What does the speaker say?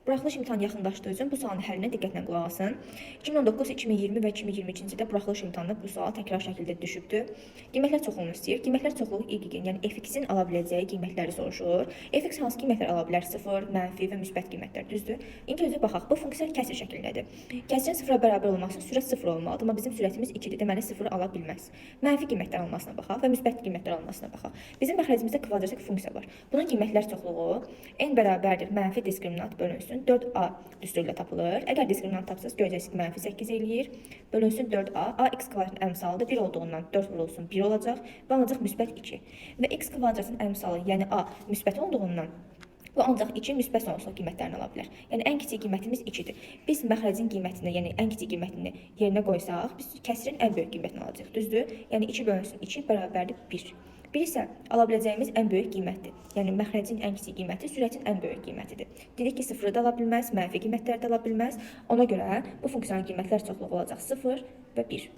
Buraxılış imtahanı yaxınlaşdığı üçün bu sualın həllinə diqqətlə qulaq asın. 2019, 2020 və 2022-ci ildə buraxılış imtahanında bu sual təkrar şəkildə düşübdür. Qiymətlər çoxluğunu istəyir. Qiymətlər çoxluğu İGG, yəni fx-in ala biləcəyi qiymətləri soruşur. Fx hansı qiymətlər ala bilər? 0, mənfi və müsbət qiymətlər, düzdür? İlk özü baxaq. Bu funksiya kəsr şəklindədir. Kəsrin 0-a bərabər olması üçün sürət 0 olmalıdır, amma bizim sürətimiz 2-dir. Deməli 0 ala bilməz. Mənfi qiymətlər almasına baxaq və müsbət qiymətlər almasına baxaq. Bizim məxrəcimizdə kvadratik funksiya var. Bunun qiymətlər çoxluğu n bərabərdir mənfi diskriminant bölünsün 4a düstur ilə tapılır. Əgər diskriminant tapsaz görəcəksiniz mənfi 8 eləyir. Bölünsün 4a. X kvadratın əmsalı 1 olduğundan 4 vurulsun 1 olacaq və ancaq müsbət 2. Və x kvadratın əmsalı, yəni a müsbət olduğundan bu ancaq 2 müsbət sonsuz qiymətlərini ala bilər. Yəni ən kiçik qiymətimiz 2-dir. Biz məxrəcin qiymətini, yəni ən kiçik qiymətini yerinə qoysaq, biz kəsrin ən böyük qiymətini alacağıq, düzdür? Yəni 2 bölünsün 2 bərabərdir 1. 1 isə ala biləcəyimiz ən böyük qiymətdir. Yəni məxrəcin ən kiçik qiyməti sürətin ən böyük qiymətidir. Dedik ki, 0-ı da ala bilməz, mənfi qiymətləri də ala bilməz. Ona görə bu funksiyanın qiymətlər çoxluğu olacaq 0 və 1.